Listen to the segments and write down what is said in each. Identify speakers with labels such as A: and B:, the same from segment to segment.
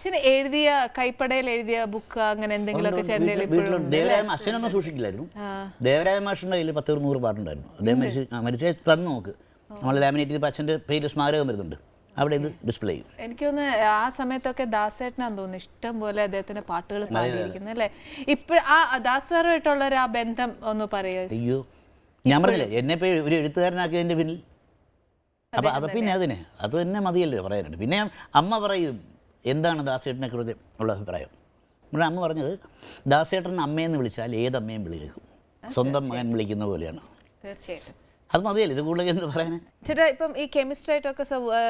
A: അച്ഛൻ എഴുതിയ കൈപ്പടയിൽ എഴുതിയ ബുക്ക് അങ്ങനെ എന്തെങ്കിലുമൊക്കെ ചേട്ടൻ്റെ
B: ദേവരായ അച്ഛനൊന്നും സൂക്ഷിക്കില്ലായിരുന്നു. ദേവരായ മാഷിൻ്റെ കയ്യിൽ 10-100 പാട്ടുണ്ടായിരുന്നു. അദ്ദേഹം മരിച്ച തന്നു നോക്ക്. നമ്മൾ ലാമിനേറ്റ് ചെയ്ത് അച്ഛൻ്റെ പേര് സ്മാരകം വരുന്നുണ്ട്, അവിടെ ഇത് ഡിസ്പ്ലേ ചെയ്യും.
A: എനിക്കൊന്ന് ആ സമയത്തൊക്കെ ദാസേട്ടനാന്ന് തോന്നുന്നു ഇഷ്ടം പോലെ അദ്ദേഹത്തിന്റെ പാട്ടുകൾ പാടിയിരിക്കുന്നത് അല്ലേ. ഇപ്പോഴും ആ ദാസറുമായിട്ടുള്ള ആ ബന്ധം ഒന്ന് പറയുക.
B: അയ്യോ, ഞാൻ പറഞ്ഞില്ലേ എന്നെ ഇപ്പോൾ ഒരു എഴുത്തുകാരനാക്കിയതിൻ്റെ പിന്നിൽ. അപ്പം അത് പിന്നെ അത് തന്നെ മതിയല്ലോ പറയാനുണ്ട്. പിന്നെ അമ്മ പറയും എന്താണ് ദാസേട്ടനെ കുറിച്ച് ഉള്ള അഭിപ്രായം. നമ്മുടെ അമ്മ പറഞ്ഞത് ദാസേട്ടൻ അമ്മയെന്ന് വിളിച്ചാൽ ഏതമ്മയും വിളിക്കും, സ്വന്തം മകൻ വിളിക്കുന്ന പോലെയാണ്.
A: തീർച്ചയായിട്ടും
B: അത് മതിയല്ലോ, ഇത് കൂടുതൽ എന്ത് പറയാൻ.
A: ചേട്ടാ ഇപ്പം ഈ കെമിസ്ട്രി ആയിട്ടൊക്കെ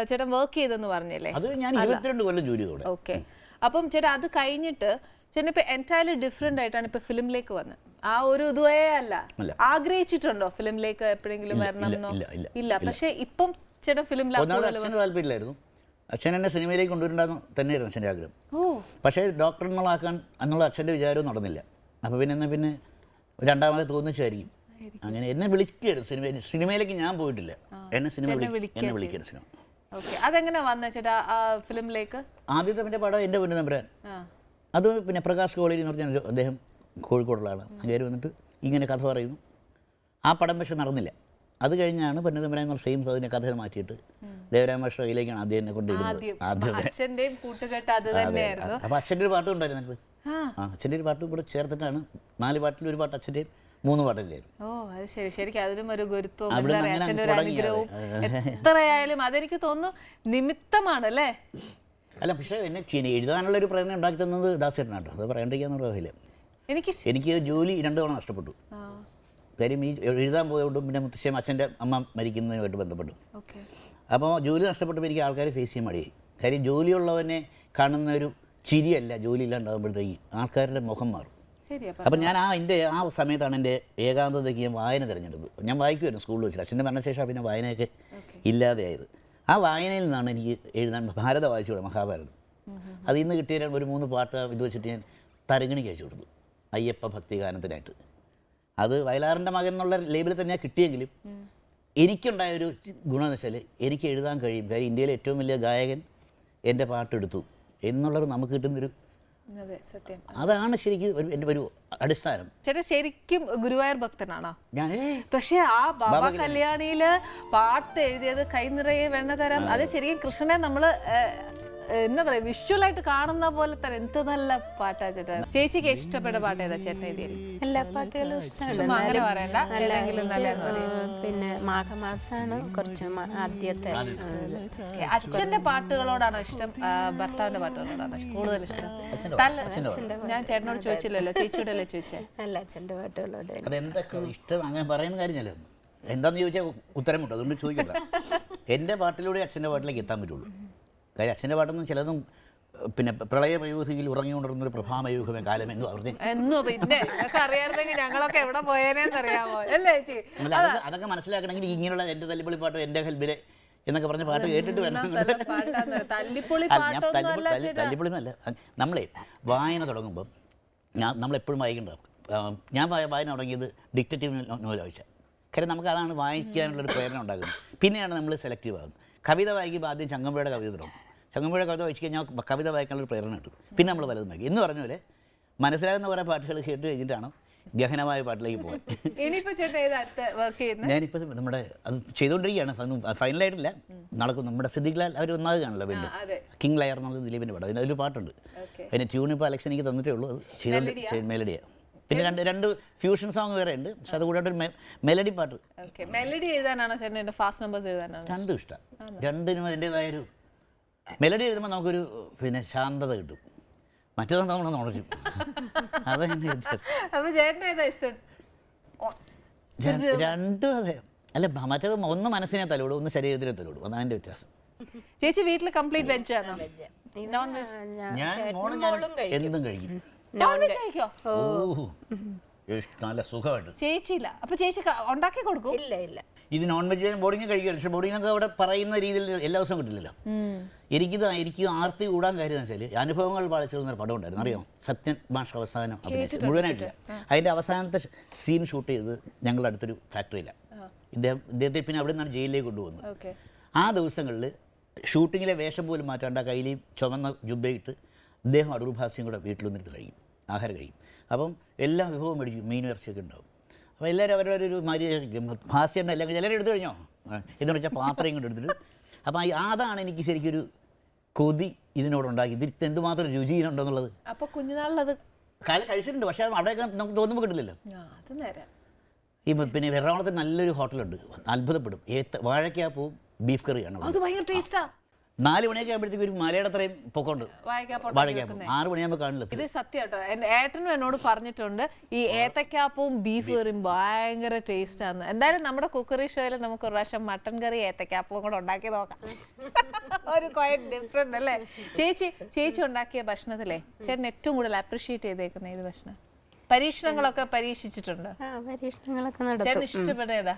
A: ചേട്ടൻ വർക്ക് ചെയ്തെന്ന് പറഞ്ഞില്ലേ?
B: അത് ഞാൻ 22 കൊല്ലം ജോലി ചെയ്തോടെ.
A: ഓക്കെ, അപ്പം ചേട്ടാ അത് കഴിഞ്ഞിട്ട് ചേട്ടൻ ഇപ്പൊ എൻറ്റയർലി ഡിഫറെന്റ് ആയിട്ടാണ് ഇപ്പൊ ഫിലിമിലേക്ക് വന്നത്. ആ ഒരു ഇതുവേ അല്ല ആഗ്രഹിച്ചിട്ടുണ്ടോ ഫിലിമിലേക്ക് എപ്പോഴെങ്കിലും വരണം എന്നോ? ഇല്ല. പക്ഷെ ഇപ്പം ചേട്ടൻ ഫിലിമിലാണ്
B: താല്പര്യമില്ലായിരുന്നു. അച്ഛൻ എന്നെ സിനിമയിലേക്ക് കൊണ്ടുവരണ്ടെന്ന് തന്നെയായിരുന്നു അച്ഛൻ്റെ ആഗ്രഹം. പക്ഷേ ഡോക്ടർ എന്നുള്ള അച്ഛൻ്റെ വിചാരവും നടന്നില്ല. അപ്പോൾ പിന്നെ രണ്ടാമത് തോന്നിച്ചായിരിക്കും. അങ്ങനെ എന്നെ വിളിക്കുകയായിരുന്നു സിനിമയിലേക്ക്. ഞാൻ പോയിട്ടില്ല, എന്നെ വിളിക്കണം സിനിമ.
A: അതെങ്ങനെ വന്ന ചേട്ടാ ഫിലിമിലേക്ക്?
B: ആദ്യത്തെ പിന്നെ പടം എൻ്റെ പൊന്നു തമ്പുരാൻ. അത് പിന്നെ പ്രകാശ് കോളേജ് എന്ന് പറഞ്ഞാൽ അദ്ദേഹം കോഴിക്കോടുള്ള ആളാണ്. അങ്ങനെ വന്നിട്ട് ഇങ്ങനെ കഥ പറയുന്നു. ആ പടം പക്ഷെ നടന്നില്ല. അത് കഴിഞ്ഞാണ് പൊന്നു തമ്പുരാൻ എന്നുള്ള സെയിം അതിനെ കഥ മാറ്റിയിട്ട് ദേവരായ മാസ്റ്റർ കയ്യിലേക്കാണ് ആദ്യം എന്നെ കൊണ്ടുവരുന്നത്. അപ്പോൾ അച്ഛൻ്റെ ഒരു പാട്ടും ഉണ്ടായിരുന്നു. അച്ഛൻ്റെ ഒരു പാട്ടും കൂടെ ചേർത്തിട്ടാണ് 4 പാട്ടിൽ ഒരു പാട്ട് അച്ഛൻ്റെയും 3 പാട്ടില്ലായിരുന്നു.
A: ഓ അത് ശരി. ശരിക്കും അതിലും ഒരു ഗുരുത്വവും അച്ഛൻ്റെ ഒരു അനുഗ്രഹവും എത്രയായാലും അതെനിക്ക് തോന്നുന്നു നിമിത്തമാണ് അല്ലേ?
B: അല്ല, പക്ഷേ എന്നെ എഴുതാനുള്ളൊരു പ്രേരണ ഉണ്ടാക്കി തന്നത് ദാസേട്ടനാട്ടോ. അത് പറയേണ്ടിരിക്കാന്ന് പറയില്ല. എനിക്ക് ജോലി 2 തവണ നഷ്ടപ്പെട്ടു. കാര്യം ഈ എഴുതാൻ പോയതുകൊണ്ടും പിന്നെ മുത്തശ്ശേം അച്ഛൻ്റെ അമ്മ മരിക്കുന്നതുമായിട്ട് ബന്ധപ്പെട്ടു. അപ്പോൾ ജോലി നഷ്ടപ്പെട്ടപ്പോൾ എനിക്ക് ആൾക്കാരെ ഫേസ് ചെയ്യാൻ മടിയായി. കാര്യം ജോലിയുള്ളവനെ കാണുന്ന ഒരു ചിരിയല്ല ജോലി ഇല്ലാണ്ടാകുമ്പോഴത്തേക്ക് ആൾക്കാരുടെ മുഖം മാറും. അപ്പം ഞാൻ ആ സമയത്താണ് എൻ്റെ ഏകാന്തതയ്ക്ക് ഞാൻ വായന തിരഞ്ഞെടുത്തത്. ഞാൻ വായിക്കുമായിരുന്നു സ്കൂളിൽ വെച്ചിട്ട്. അച്ഛൻ്റെ മരണശേഷം പിന്നെ വായനയൊക്കെ ഇല്ലാതെയായത്. ആ വായനയിൽ നിന്നാണ് എനിക്ക് എഴുതാൻ ഭാരത വായിച്ചുകൂടെ, മഹാഭാരതം. അത് ഇന്ന് കിട്ടിയ ഒരു 3 പാട്ട് ഇത് വെച്ചിട്ട് ഞാൻ തരങ്ങിണിക്ക് അയച്ചു കൊടുത്തു, അയ്യപ്പ ഭക്തിഗാനത്തിനായിട്ട്. അത് വയലാറിൻ്റെ മകൻ എന്നുള്ള ലേബിൽ തന്നെയാണ് കിട്ടിയെങ്കിലും എനിക്കുണ്ടായൊരു ഗുണമെന്ന് വെച്ചാൽ എനിക്ക് എഴുതാൻ കഴിയും. കാര്യം ഇന്ത്യയിലെ ഏറ്റവും വലിയ ഗായകൻ എൻ്റെ പാട്ടെടുത്തു എന്നുള്ളത് നമുക്ക് കിട്ടുന്നൊരു അതാണ് ശരിക്കും എൻ്റെ ഒരു അടിസ്ഥാനം.
A: ചേട്ടാ ശരിക്കും ഗുരുവായൂർ ഭക്തനാണോ?
B: ഞാൻ
A: പക്ഷെ ആ ബാബ കല്യാണിയില് പാട്ട് എഴുതിയത് കൈ നിറയെ വെണ്ണ തരാം. അത് ശരിക്കും കൃഷ്ണനെ നമ്മള് എന്താ പറയാ വിഷ്വലായിട്ട് കാണുന്ന പോലെ തന്നെ എന്ത് നല്ല പാട്ടാ ചേട്ടാ. ചേച്ചിക്ക് ഇഷ്ടപ്പെട്ട പാട്ട് ഏതാ ചേട്ടൻ എഴുതിയത്?
C: എല്ലാ പാട്ടുകളും ഇഷ്ടമാണ്.
A: അങ്ങനെ പറയണ്ട, ഏതെങ്കിലും നല്ല.
C: പിന്നെ മാഘമാസാണ് കുറച്ച് ആദ്യത്തെ.
A: അച്ഛന്റെ പാട്ടുകളോടാണോ ഇഷ്ടം ഭർത്താവിന്റെ പാട്ടുകളോടാണോ കൂടുതൽ ഇഷ്ടം? ഞാൻ ചേട്ടനോട് ചോദിച്ചില്ലല്ലോ, ചേച്ചിയോടെ അല്ലേ ചോദിച്ചേ?
C: അല്ല, അച്ഛന്റെ പാട്ടുകളോട്.
B: അതെന്തൊക്കെ ഇഷ്ടം അങ്ങനെ പറയുന്ന കാര്യമല്ലോ. എന്താണെന്ന് ചോദിച്ചാൽ ഉത്തരം കിട്ടും, അതുകൊണ്ട് ചോദിക്കണ്ട. എൻ്റെ പാട്ടിലൂടെ അച്ഛൻ്റെ പാട്ടിലേക്ക് എത്താൻ പറ്റുള്ളൂ. കാര്യം അച്ഛൻ്റെ പാട്ടൊന്നും ചിലതും പിന്നെ പ്രളയമയൂഹിയിൽ ഉറങ്ങിക്കൊണ്ടിരുന്നൊരു പ്രഭാമയൂഹമേ കാലമെന്നു പറഞ്ഞു.
A: പിന്നെ അറിയാമെങ്കിൽ ഞങ്ങളൊക്കെ എവിടെ പോയേനെന്നറിയാമോ അല്ലേ ചേച്ചി?
B: അതൊക്കെ മനസ്സിലാക്കണമെങ്കിൽ ഇങ്ങനെയുള്ള എൻ്റെ തല്ലിപ്പൊളി പാട്ടും എൻ്റെ ഹെൽബിലെ എന്നൊക്കെ പറഞ്ഞ പാട്ട് കേട്ടിട്ട് വേണം. തല്ലിപ്പൊളിന്നല്ല, നമ്മളെ വായന തുടങ്ങുമ്പം നമ്മളെപ്പോഴും വായിക്കേണ്ടത്. ഞാൻ വായന തുടങ്ങിയത് ഡിറ്റക്റ്റീവ് നോവൽ വായിച്ചാൽ. കാര്യം നമുക്ക് അതാണ് വായിക്കാനുള്ളൊരു പ്രേരണ ഉണ്ടാകുന്നത്. പിന്നെയാണ് നമ്മൾ സെലക്റ്റീവ് ആകുന്നത്. കവിത വായിക്കുമ്പോൾ ആദ്യം ചങ്ങമ്പുഴയുടെ കവിത തുടങ്ങും. ചങ്ങമ്പുഴ കവിത വായിച്ചു കഴിഞ്ഞാൽ കവിത വായിക്കാനുള്ളൊരു പ്രേരണ കിട്ടും. പിന്നെ നമ്മൾ പലതും വായിക്കും. എന്ന് പറഞ്ഞ പോലെ മനസ്സിലാകുന്ന കുറേ പാട്ടുകൾ കേട്ട് കഴിഞ്ഞിട്ടാണ് ഗഹനമായ പാട്ടിലേക്ക് പോകാൻ. ഞാനിപ്പോൾ നമ്മുടെ അത് ചെയ്തുകൊണ്ടിരിക്കുകയാണ്. ഫൈനലായിട്ടില്ല, നടക്കും. നമ്മുടെ സിദ്ദിഖ് ലാൽ അവർ ഒന്നാകുകയാണല്ലോ വീണ്ടും. കിങ് ലയർ എന്നുള്ളത് ദിലീപിൻ്റെ പാട്ട്. അതിനൊരു പാട്ടുണ്ട്. അതിന് ട്യൂൺ ഇപ്പോൾ അലക്സ് എനിക്ക് തന്നിട്ടേ ഉള്ളൂ. അത് ചെയ്തുകൊണ്ട് മെലഡിയാണ്. പിന്നെ രണ്ട് ഫ്യൂഷൻ സോങ് വേറെ ഉണ്ട്. പക്ഷെ അത് കൂടാതെ മെലഡി പാട്ട്.
A: മെലഡി എഴുതാനാണോ ചേട്ടൻ ഫാസ്റ്റ് നമ്പേഴ്സ് എഴുതാനാണോ?
B: രണ്ടും ഇഷ്ടമാണ്. രണ്ടിനും അതിൻ്റെതായൊരു മെലഡി എഴുതുമ്പോൾ നമുക്കൊരു പിന്നെ ശാന്തത കിട്ടും. മറ്റേത് നമ്മൾ നോക്കും. രണ്ടും അതെ. അല്ല, മറ്റേത് ഒന്ന് മനസ്സിനെ തലോടും, ഒന്ന് ശരീരത്തിനെ തലോടും. അതാണ് എൻ്റെ വ്യത്യാസം.
A: ചേച്ചി വീട്ടിൽ കംപ്ലീറ്റ് വെജ് ആണോ?
B: ഞാൻ എന്തും കഴിക്കും. നല്ല സുഖമായിട്ട്.
A: ചേച്ചിയില്ല, അപ്പൊ ചേച്ചി ഉണ്ടാക്കി കൊടുക്കും?
C: ഇല്ല.
B: ഇത് നോൺ വെജ് ബോർഡിങ് കഴിക്കുക. പക്ഷെ ബോർഡിങ്ങൊക്കെ അവിടെ പറയുന്ന രീതിയിൽ എല്ലാ ദിവസവും കിട്ടില്ലല്ലോ. എനിക്ക് ആർത്തി കൂടാൻ കാര്യം എന്ന് വെച്ചാൽ അനുഭവങ്ങൾ പാളിച്ചിരുന്നൊരു പടം ഉണ്ടായിരുന്നു, അറിയാം? സത്യൻ മാഷ് അവസാനം അഭിനയിച്ചത് മുഴുവനായിട്ടില്ല. അതിൻ്റെ അവസാനത്തെ സീൻ ഷൂട്ട് ചെയ്തത് ഞങ്ങളുടെ അടുത്തൊരു ഫാക്ടറിയിലാണ്. ഇദ്ദേഹത്തെ പിന്നെ അവിടെ നിന്നാണ് ജയിലിലേക്ക് കൊണ്ടുപോകുന്നത്. ആ ദിവസങ്ങളിൽ ഷൂട്ടിങ്ങിലെ വേഷം പോലും മാറ്റാണ്ട് കയ്യിലെയും ചുമന്ന ജുബയിട്ട് ഇദ്ദേഹം അടൂർ ഭാസ്യം കൂടെ വീട്ടിൽ വന്നിരുന്ന് കഴിയും, ആഹാരം കഴിയും. അപ്പം എല്ലാ വിഭവവും മേടിക്കും, മീൻ ഇറച്ചിയൊക്കെ ഉണ്ടാവും. അപ്പോൾ എല്ലാവരും അവരുടെ ഒരു മര്യാദ ഭാസ്യം എല്ലാം എല്ലാവരും എടുത്തു കഴിഞ്ഞോ എന്ന് വെച്ചാൽ പാത്രം ഇങ്ങോട്ട് എടുത്തിട്ട്. അപ്പം അതാണ് എനിക്ക് ശരിക്കൊരു കൊതി ഇതിനോടുണ്ടാക്കി, ഇതിൽ എന്തുമാത്രം രുചി ഇതിനുണ്ടെന്നുള്ളത്.
A: അപ്പോൾ കുഞ്ഞുനാളിലത്
B: കാലം കഴിച്ചിട്ടുണ്ട്, പക്ഷേ അവിടെയൊക്കെ നമുക്ക് തോന്നുമ്പോൾ കിട്ടില്ലല്ലോ.
A: അത് നേരെ
B: പിന്നെ എറണാകുളത്ത് നല്ലൊരു ഹോട്ടലുണ്ട്, അത്ഭുതപ്പെടും. വാഴയ്ക്കാപ്പവും ബീഫ് കറിയാണ്.
A: അത് ഭയങ്കര ടേസ്റ്റാ.
B: 4 മണിയൊക്കെ ആകുമ്പോഴത്തേക്ക് ഒരു മലയുടെ അത്രയും പൊക്കമുണ്ട് വാഴയ്ക്കാപ്പം. 6 മണിയാകുമ്പോൾ കാണില്ല.
A: ഇത് സത്യം കേട്ടോ. എൻ്റെ ഏട്ടനും എന്നോട് പറഞ്ഞിട്ടുണ്ട് ഈ ഏത്തക്കാപ്പവും ബീഫ് കറിയും ഭയങ്കര ടേസ്റ്റാന്ന്. എന്തായാലും നമ്മുടെ കുക്കറി ഷോയിൽ നമുക്ക് ഒരു പ്രാവശ്യം മട്ടൻ കറി ഏത്തക്കാപ്പവും കൂടെ ഉണ്ടാക്കി നോക്കാം. ഒരു ക്വയറ്റ് ഡിഫറെന്റ് അല്ലേ? ചേച്ചി ഉണ്ടാക്കിയ ഭക്ഷണത്തിലെ ചേട്ടൻ ഏറ്റവും കൂടുതൽ അപ്രീഷിയേറ്റ് ചെയ്തേക്കുന്ന ഏത് ഭക്ഷണം? പരീക്ഷണങ്ങളൊക്കെ പരീക്ഷിച്ചിട്ടുണ്ട്?
C: പരീക്ഷണങ്ങളൊക്കെ
A: ചേട്ടൻ
C: നടത്തും.
A: ഇഷ്ടപ്പെട്ട ഏതാ?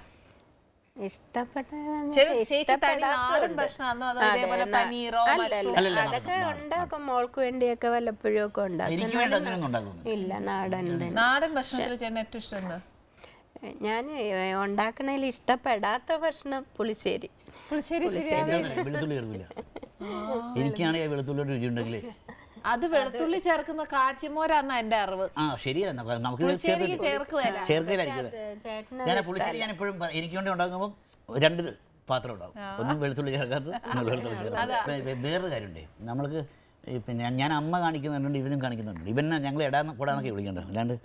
C: അതൊക്കെ ഉണ്ടാക്കും, മോൾക്ക് വേണ്ടിയൊക്കെ വല്ലപ്പോഴും ഒക്കെ ഉണ്ടാക്കും. ഇല്ല,
A: നാടൻ ഭക്ഷണത്തിൽ ചേട്ടൻ ഏറ്റവും ഇഷ്ടം?
C: ഞാൻ ഉണ്ടാക്കണതിൽ ഇഷ്ടപ്പെടാത്ത ഭക്ഷണം പുളിശ്ശേരി.
B: വെളുത്തുള്ളി ചേർക്കില്ല. എനിക്കാണെങ്കിൽ വെളുത്തുള്ളിയുടെ രുചി ഉണ്ടെങ്കിൽ
A: അത് വെളുത്തുള്ളി ചേർക്കുന്ന കാച്ചിമോരാന്ന എന്റെ അറിവ്.
B: ശരിയല്ല, നമുക്ക് ചേർക്കലായിരിക്കും. ഞാൻ പുളിശ്ശേരി ഞാൻ എപ്പോഴും എനിക്ക് വേണ്ടി ഉണ്ടാക്കുമ്പോൾ 2 പാത്രം ഉണ്ടാവും. ഒന്നും വെളുത്തുള്ളി ചേർക്കാത്ത, വെളുത്തുള്ളി ചേർക്കാത്ത. വേറൊരു കാര്യമുണ്ടേ, നമ്മൾക്ക് പിന്നെ ഞാൻ അമ്മ കാണിക്കുന്നുണ്ട്, ഇവനും കാണിക്കുന്നുണ്ട്. ഇവനെ ഞങ്ങൾ കൂടാന്നൊക്കെ വിളിക്കേണ്ടത്. അല്ലാണ്ട്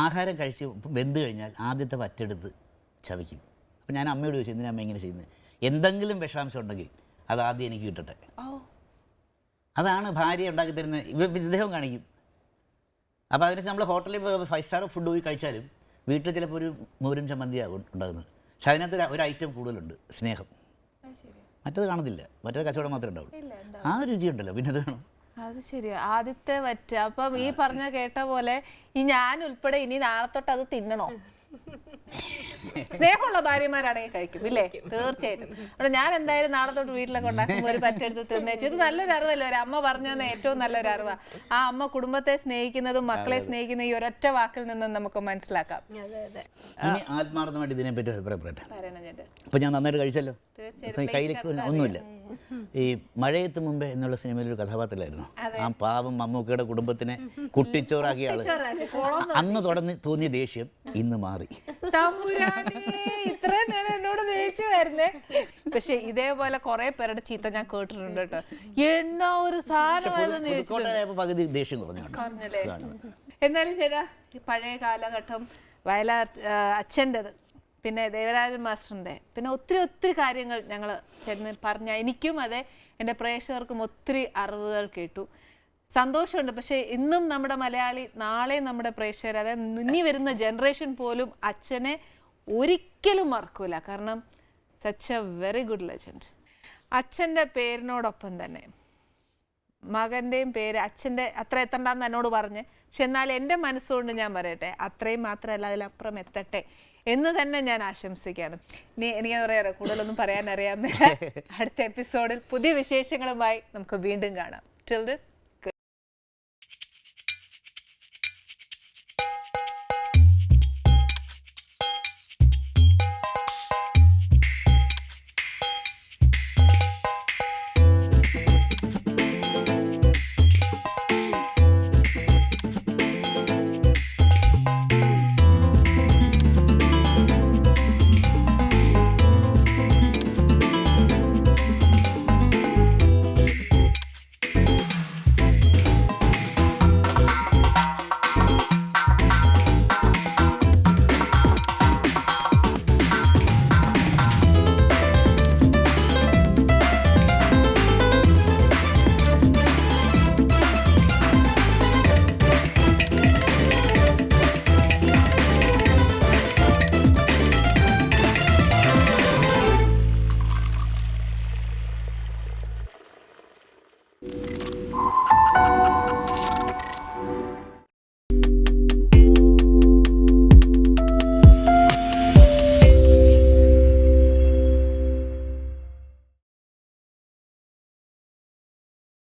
B: ആഹാരം കഴിച്ച് വെന്ത് കഴിഞ്ഞാൽ ആദ്യത്തെ വറ്റെടുത്ത് ചവയ്ക്കും. അപ്പം ഞാൻ അമ്മയോട് ചോദിച്ചു, എന്തിനാ അമ്മ ഇങ്ങനെ ചെയ്യുന്നത്? എന്തെങ്കിലും വിഷാംശം ഉണ്ടെങ്കിൽ അത് ആദ്യം എനിക്ക് കിട്ടട്ടെ. അതാണ് ഭാര്യ ഉണ്ടാക്കി തരുന്നത്. ഇദ്ദേഹം കാണിക്കും. അപ്പോൾ അതിന് നമ്മൾ ഹോട്ടലിൽ 5 സ്റ്റാർ ഫുഡ് പോയി കഴിച്ചാലും വീട്ടിൽ ചിലപ്പോൾ ഒരു മോരും ചമ്മന്തിയാകും ഉണ്ടാകുന്നത്. പക്ഷെ അതിനകത്ത് ഒരു ഐറ്റം കൂടുതലുണ്ട്, സ്നേഹം. മറ്റത് കാണത്തില്ല, മറ്റേത് കച്ചവടം മാത്രമേ ഉണ്ടാവുള്ളൂ. ആ രുചി ഉണ്ടല്ലോ, പിന്നെ അത് വേണം.
A: അത് ശരിയാ, ആദ്യത്തെ വറ്റ. അപ്പം ഈ പറഞ്ഞ കേട്ട പോലെ ഈ ഞാൻ ഉൾപ്പെടെ ഇനി നാളെ തൊട്ട് അത് തിന്നണോ? സ്നേഹമുള്ള ഭാര്യമാരാണെങ്കിൽ കഴിക്കും, ഇല്ലേ? തീർച്ചയായിട്ടും. അവിടെ ഞാൻ എന്തായാലും നാളെ തൊട്ട് വീട്ടിലൊക്കെ ഉണ്ടാക്കുമ്പോൾ ഒരു പറ്റെടുത്ത് തിന്നേച്ചു. ഇത് നല്ലൊരു അറിവല്ലേ, ഒരു അമ്മ പറഞ്ഞു തന്ന ഏറ്റവും നല്ലൊരു അറിവാ. ആ അമ്മ കുടുംബത്തെ സ്നേഹിക്കുന്നതും മക്കളെ സ്നേഹിക്കുന്ന ഈ ഒരൊറ്റ വാക്കിൽ നിന്നും നമുക്ക് മനസ്സിലാക്കാം.
B: ഇനി ആത്മാർത്ഥമായിട്ട് ഇതിനെപ്പറ്റി അഭിപ്രായപ്പെടട്ടെ. അപ്പൊ ഞാൻ നന്നായിട്ട് കഴിച്ചല്ലോ, കയ്യിലേക്ക് ഒന്നുമില്ല. ഈ മഴയത്ത് മുമ്പേ എന്നുള്ള സിനിമയിലൊരു കഥാപാത്രമായിരുന്നു. ആ പാവം മമ്മൂക്കയുടെ കുടുംബത്തിനെ കുട്ടിച്ചോറാക്കിയ ആള്. അന്ന് തോന്നിയ ദേഷ്യം ഇന്ന് മാറി.
A: ഇത്രയും നേരം എന്നോട് ദേഷ്യ വരുന്നേ. പക്ഷെ ഇതേപോലെ കുറെ പേരുടെ ചീത്ത ഞാൻ കേട്ടിട്ടുണ്ട് കേട്ടോ. എന്നാ ഒരു സാധനം
B: പകുതി ദേഷ്യം
A: പറഞ്ഞല്ലേ. എന്നാലും ചേട്ടാ, പഴയ കാലഘട്ടം വയലാർ അച്ഛൻ്റെത്, പിന്നെ ദേവരാജൻ മാസ്റ്ററിൻ്റെ, പിന്നെ ഒത്തിരി കാര്യങ്ങൾ ഞങ്ങൾ ചേട്ടന് പറഞ്ഞ എനിക്കും അതെ എൻ്റെ പ്രേക്ഷകർക്കും ഒത്തിരി അറിവുകൾ കേട്ടു. സന്തോഷമുണ്ട്. പക്ഷേ ഇന്നും നമ്മുടെ മലയാളി, നാളെ നമ്മുടെ പ്രേക്ഷകർ, അതായത് ഇനി വരുന്ന ജനറേഷൻ പോലും അച്ഛനെ ഒരിക്കലും മറക്കൂല. കാരണം such A very good legend. അച്ഛൻ്റെ പേരിനോടൊപ്പം തന്നെ മകൻ്റെയും പേര് അച്ഛൻ്റെ അത്ര എത്തണ്ടെന്ന് എന്നോട് പറഞ്ഞ്, പക്ഷെ എന്നാൽ എൻ്റെ മനസ്സുകൊണ്ട് ഞാൻ പറയട്ടെ, അത്രയും മാത്രമല്ല അതിലപ്പുറം എത്തട്ടെ എന്ന് തന്നെ ഞാൻ ആശംസിക്കുകയാണ്. ഇനി എനിക്ക് പറയാറോ, കൂടുതലൊന്നും പറയാൻ അറിയാൻ മേല. അടുത്ത എപ്പിസോഡിൽ പുതിയ വിശേഷങ്ങളുമായി നമുക്ക് വീണ്ടും കാണാം. Till then